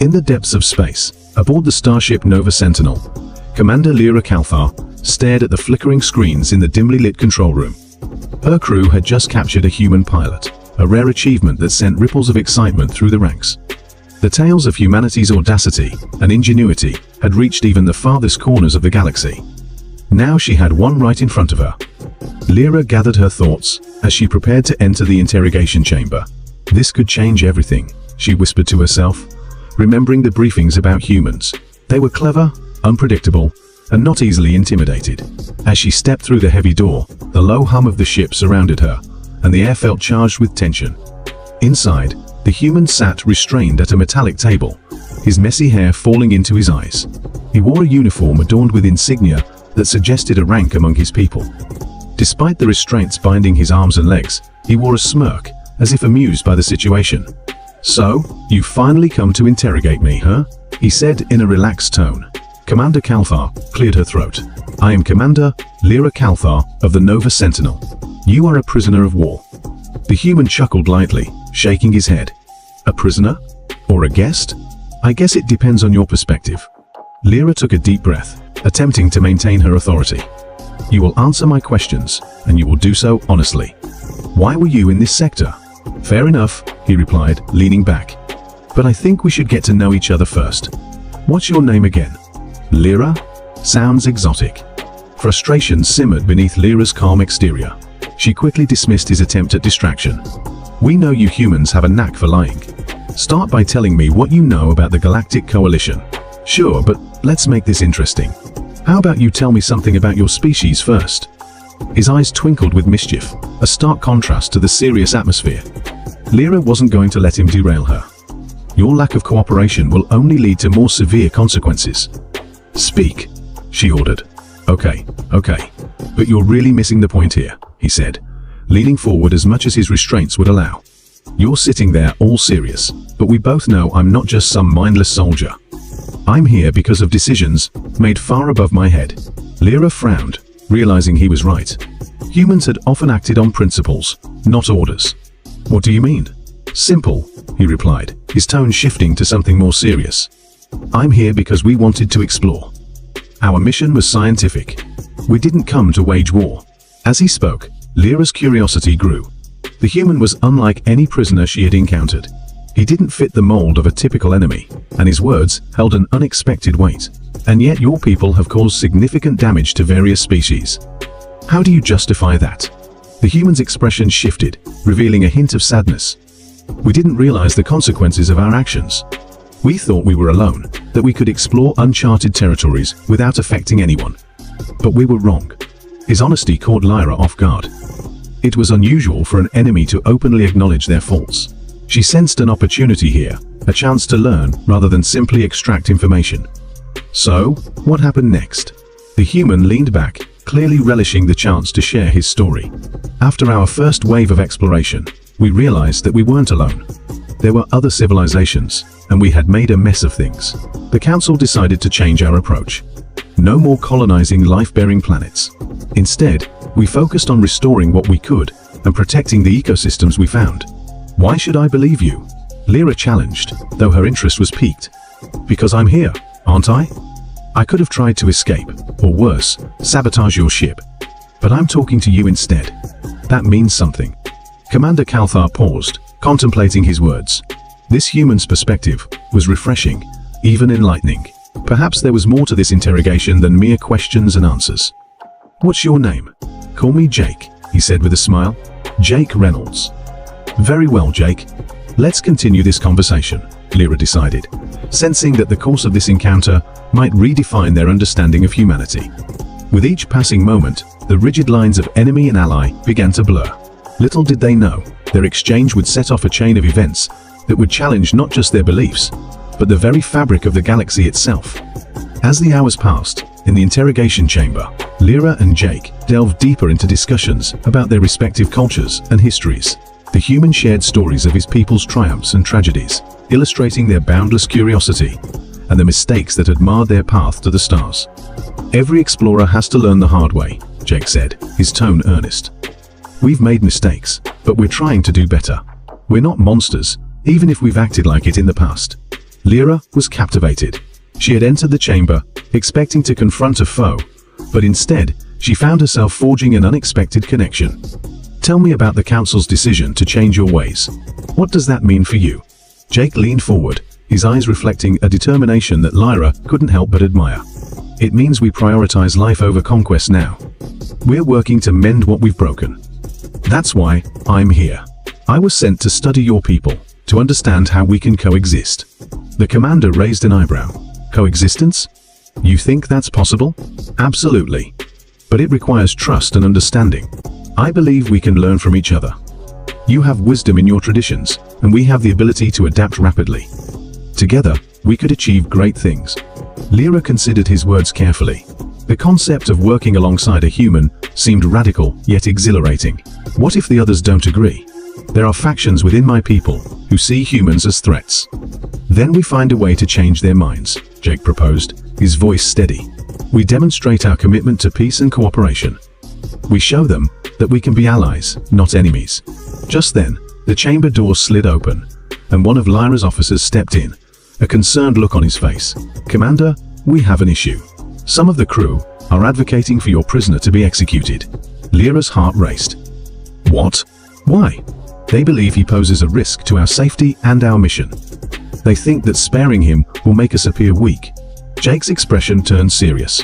In the depths of space, aboard the starship Nova Sentinel, Commander Lyra Cathar stared at the flickering screens in the dimly lit control room. Her crew had just captured a human pilot, a rare achievement that sent ripples of excitement through the ranks. The tales of humanity's audacity and ingenuity had reached even the farthest corners of the galaxy. Now she had one right in front of her. Lyra gathered her thoughts as she prepared to enter the interrogation chamber. This could change everything, she whispered to herself, remembering the briefings about humans. They were clever, unpredictable, and not easily intimidated. As she stepped through the heavy door, the low hum of the ship surrounded her, and the air felt charged with tension. Inside, the human sat restrained at a metallic table, his messy hair falling into his eyes. He wore a uniform adorned with insignia that suggested a rank among his people. Despite the restraints binding his arms and legs, he wore a smirk, as if amused by the situation. "So, you've finally come to interrogate me, huh?" he said in a relaxed tone. Commander Cathar cleared her throat. "I am Commander Lyra Cathar of the Nova Sentinel. You are a prisoner of war." The human chuckled lightly, shaking his head. "A prisoner? Or a guest? I guess it depends on your perspective." Lyra took a deep breath, attempting to maintain her authority. "You will answer my questions, and you will do so honestly. Why were you in this sector?" "Fair enough," he replied, leaning back. "But I think we should get to know each other first. What's your name again?" "Lyra? Sounds exotic." Frustration simmered beneath Lyra's calm exterior. She quickly dismissed his attempt at distraction. "We know you humans have a knack for lying. Start by telling me what you know about the Galactic Coalition." "Sure, but let's make this interesting. How about you tell me something about your species first?" His eyes twinkled with mischief, a stark contrast to the serious atmosphere. Lyra wasn't going to let him derail her. "Your lack of cooperation will only lead to more severe consequences." "Speak," she ordered. Okay, but you're really missing the point here," he said, leaning forward as much as his restraints would allow. "You're sitting there all serious, but we both know I'm not just some mindless soldier. I'm here because of decisions made far above my head." Lyra frowned, realizing he was right. Humans had often acted on principles, not orders. "What do you mean?" "Simple," he replied, his tone shifting to something more serious. "I'm here because we wanted to explore. Our mission was scientific. We didn't come to wage war." As he spoke, Lyra's curiosity grew. The human was unlike any prisoner she had encountered. He didn't fit the mold of a typical enemy, and his words held an unexpected weight. "And yet your people have caused significant damage to various species. How do you justify that?" The human's expression shifted, revealing a hint of sadness. "We didn't realize the consequences of our actions. We thought we were alone, that we could explore uncharted territories without affecting anyone. But we were wrong." His honesty caught Lyra off guard. It was unusual for an enemy to openly acknowledge their faults. She sensed an opportunity here, a chance to learn rather than simply extract information. "So, what happened next?" The human leaned back, clearly relishing the chance to share his story. "After our first wave of exploration, we realized that we weren't alone. There were other civilizations, and we had made a mess of things. The Council decided to change our approach. No more colonizing life-bearing planets. Instead, we focused on restoring what we could and protecting the ecosystems we found." "Why should I believe you?" Lyra challenged, though her interest was piqued. "Because I'm here, aren't I? I could have tried to escape, or worse, sabotage your ship. But I'm talking to you instead. That means something." Commander Cathar paused, contemplating his words. This human's perspective was refreshing, even enlightening. Perhaps there was more to this interrogation than mere questions and answers. "What's your name?" "Call me Jake," he said with a smile. "Jake Reynolds." "Very well, Jake. Let's continue this conversation," Lyra decided, sensing that the course of this encounter might redefine their understanding of humanity. With each passing moment, the rigid lines of enemy and ally began to blur. Little did they know, their exchange would set off a chain of events that would challenge not just their beliefs, but the very fabric of the galaxy itself. As the hours passed, in the interrogation chamber, Lyra and Jake delved deeper into discussions about their respective cultures and histories. The human shared stories of his people's triumphs and tragedies, illustrating their boundless curiosity and the mistakes that had marred their path to the stars. "Every explorer has to learn the hard way," Jake said, his tone earnest. "We've made mistakes, but we're trying to do better. We're not monsters, even if we've acted like it in the past." Lyra was captivated. She had entered the chamber, expecting to confront a foe, but instead, she found herself forging an unexpected connection. Tell me about the council's decision to change your ways. What does that mean for you? Jake leaned forward, his eyes reflecting a determination that Lyra couldn't help but admire. It means we prioritize life over conquest now. We're working to mend what we've broken. That's why I'm here. I was sent to study your people, to understand how we can coexist. The commander raised an eyebrow. Coexistence? You think that's possible? Absolutely. But it requires trust and understanding. I believe we can learn from each other. You have wisdom in your traditions, and we have the ability to adapt rapidly. Together, we could achieve great things. Lyra considered his words carefully. The concept of working alongside a human seemed radical yet exhilarating. What if the others don't agree? There are factions within my people who see humans as threats. Then we find a way to change their minds, Jake proposed, his voice steady. We demonstrate our commitment to peace and cooperation. We show them that we can be allies, not enemies. Just then, the chamber doors slid open, and one of Lyra's officers stepped in, a concerned look on his face. Commander, we have an issue. Some of the crew are advocating for your prisoner to be executed. Lyra's heart raced. What? Why? They believe he poses a risk to our safety and our mission. They think that sparing him will make us appear weak. Jake's expression turned serious.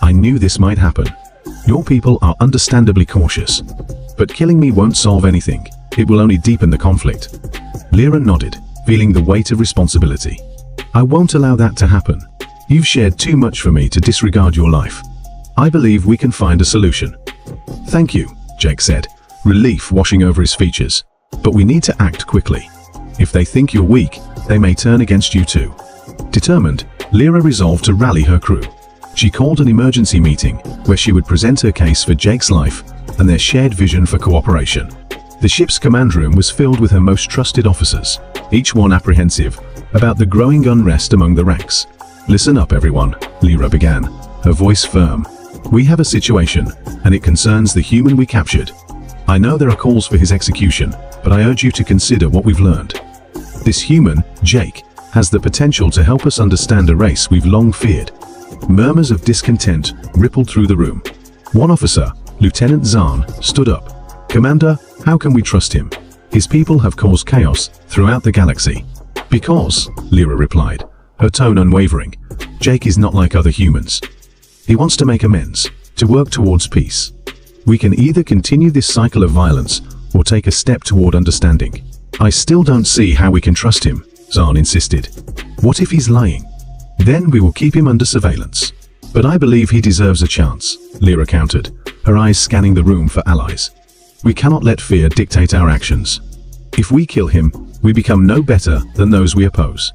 I knew this might happen. Your people are understandably cautious. But killing me won't solve anything. It will only deepen the conflict. Lyra nodded, feeling the weight of responsibility. I won't allow that to happen. You've shared too much for me to disregard your life. I believe we can find a solution. Thank you, Jake said, relief washing over his features. But we need to act quickly. If they think you're weak, they may turn against you too. Determined, Lyra resolved to rally her crew. She called an emergency meeting where she would present her case for Jake's life and their shared vision for cooperation. The ship's command room was filled with her most trusted officers, each one apprehensive about the growing unrest among the ranks. Listen up, everyone, Lyra began, her voice firm. We have a situation, and it concerns the human we captured. I know there are calls for his execution, but I urge you to consider what we've learned. This human, Jake, has the potential to help us understand a race we've long feared. Murmurs of discontent rippled through the room. One officer, Lieutenant Zahn, stood up. Commander, how can we trust him? His people have caused chaos throughout the galaxy. Because, Lyra replied, her tone unwavering, Jake is not like other humans. He wants to make amends, to work towards peace. We can either continue this cycle of violence or take a step toward understanding. I still don't see how we can trust him, Zahn insisted. What if he's lying? Then we will keep him under surveillance. But I believe he deserves a chance, Lyra countered, her eyes scanning the room for allies. We cannot let fear dictate our actions. If we kill him, we become no better than those we oppose.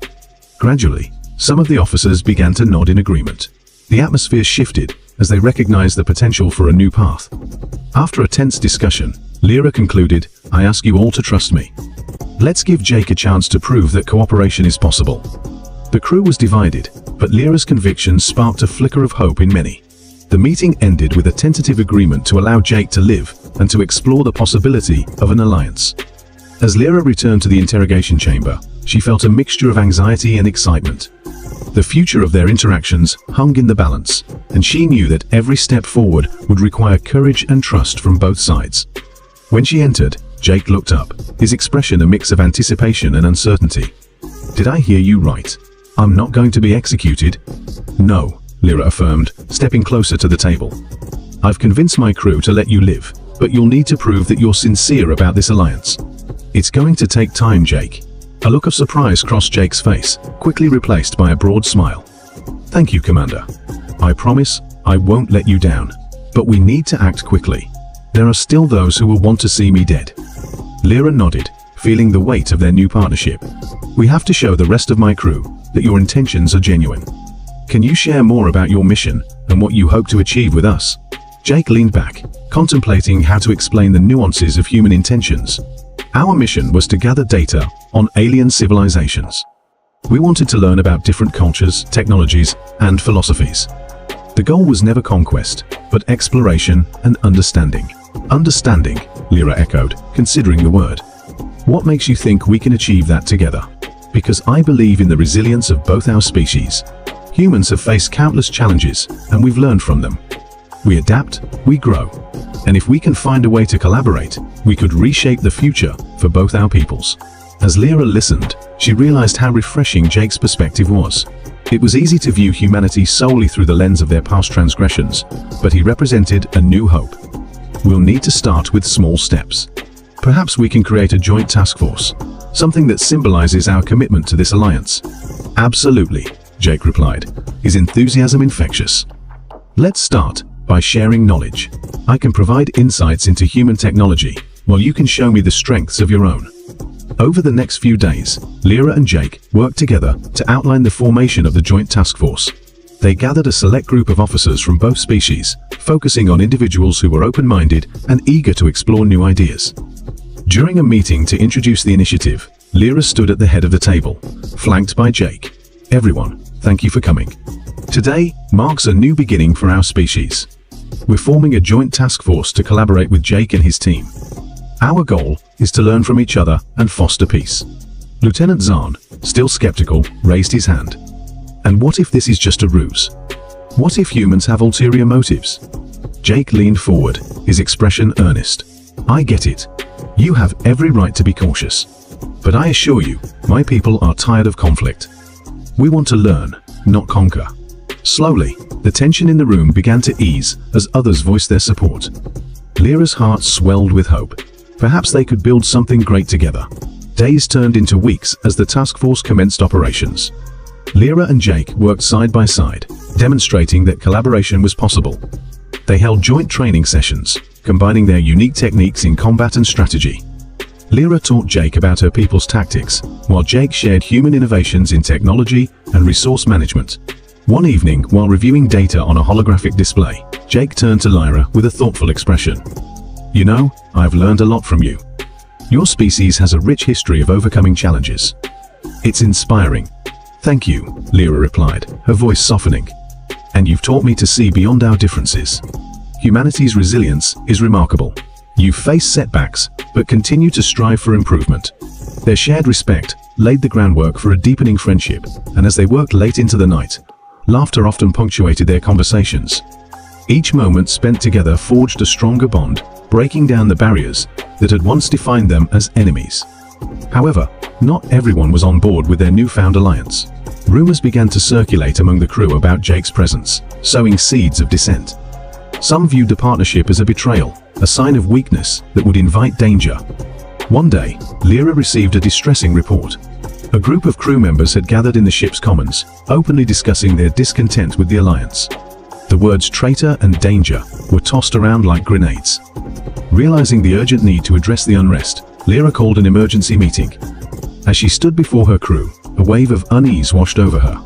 Gradually, some of the officers began to nod in agreement. The atmosphere shifted as they recognized the potential for a new path. After a tense discussion, Lyra concluded, I ask you all to trust me. Let's give Jake a chance to prove that cooperation is possible. The crew was divided, but Lyra's conviction sparked a flicker of hope in many. The meeting ended with a tentative agreement to allow Jake to live and to explore the possibility of an alliance. As Lyra returned to the interrogation chamber, she felt a mixture of anxiety and excitement. The future of their interactions hung in the balance, and she knew that every step forward would require courage and trust from both sides. When she entered, Jake looked up, his expression a mix of anticipation and uncertainty. Did I hear you right? I'm not going to be executed? No, Lyra affirmed, stepping closer to the table. I've convinced my crew to let you live, but you'll need to prove that you're sincere about this alliance. It's going to take time, Jake. A look of surprise crossed Jake's face, quickly replaced by a broad smile. Thank you, Commander. I promise I won't let you down. But we need to act quickly. There are still those who will want to see me dead. Lyra nodded, feeling the weight of their new partnership. We have to show the rest of my crew that your intentions are genuine. Can you share more about your mission and what you hope to achieve with us? Jake leaned back, contemplating how to explain the nuances of human intentions. Our mission was to gather data on alien civilizations. We wanted to learn about different cultures, technologies, and philosophies. The goal was never conquest, but exploration and understanding. Understanding, Lyra echoed, considering the word. What makes you think we can achieve that together? Because I believe in the resilience of both our species. Humans have faced countless challenges, and we've learned from them. We adapt, we grow. And if we can find a way to collaborate, we could reshape the future for both our peoples. As Lyra listened, she realized how refreshing Jake's perspective was. It was easy to view humanity solely through the lens of their past transgressions, but he represented a new hope. We'll need to start with small steps. Perhaps we can create a joint task force, something that symbolizes our commitment to this alliance. Absolutely, Jake replied, his enthusiasm infectious. Let's start by sharing knowledge. I can provide insights into human technology, while you can show me the strengths of your own. Over the next few days, Lyra and Jake worked together to outline the formation of the joint task force. They gathered a select group of officers from both species, focusing on individuals who were open-minded and eager to explore new ideas. During a meeting to introduce the initiative, Lyra stood at the head of the table, flanked by Jake. Everyone, thank you for coming. Today marks a new beginning for our species. We're forming a joint task force to collaborate with Jake and his team. Our goal is to learn from each other and foster peace. Lieutenant Zahn, still skeptical, raised his hand. And what if this is just a ruse? What if humans have ulterior motives? Jake leaned forward, his expression earnest. I get it. You have every right to be cautious. But I assure you, my people are tired of conflict. We want to learn, not conquer. Slowly, the tension in the room began to ease as others voiced their support. Lyra's heart swelled with hope. Perhaps they could build something great together. Days turned into weeks as the task force commenced operations. Lyra and Jake worked side by side, demonstrating that collaboration was possible. They held joint training sessions, combining their unique techniques in combat and strategy. Lyra taught Jake about her people's tactics, while Jake shared human innovations in technology and resource management. One evening, while reviewing data on a holographic display, Jake turned to Lyra with a thoughtful expression. You know, I've learned a lot from you. Your species has a rich history of overcoming challenges. It's inspiring. Thank you, Lyra replied, her voice softening. And you've taught me to see beyond our differences. Humanity's resilience is remarkable. You've faced setbacks, but continue to strive for improvement. Their shared respect laid the groundwork for a deepening friendship, and as they worked late into the night, laughter often punctuated their conversations. Each moment spent together forged a stronger bond, breaking down the barriers that had once defined them as enemies. However, not everyone was on board with their newfound alliance. Rumors began to circulate among the crew about Jake's presence, sowing seeds of dissent. Some viewed the partnership as a betrayal, a sign of weakness that would invite danger. One day, Lyra received a distressing report. A group of crew members had gathered in the ship's commons, openly discussing their discontent with the alliance. The words traitor and danger were tossed around like grenades. Realizing the urgent need to address the unrest, Lyra called an emergency meeting. As she stood before her crew, a wave of unease washed over her.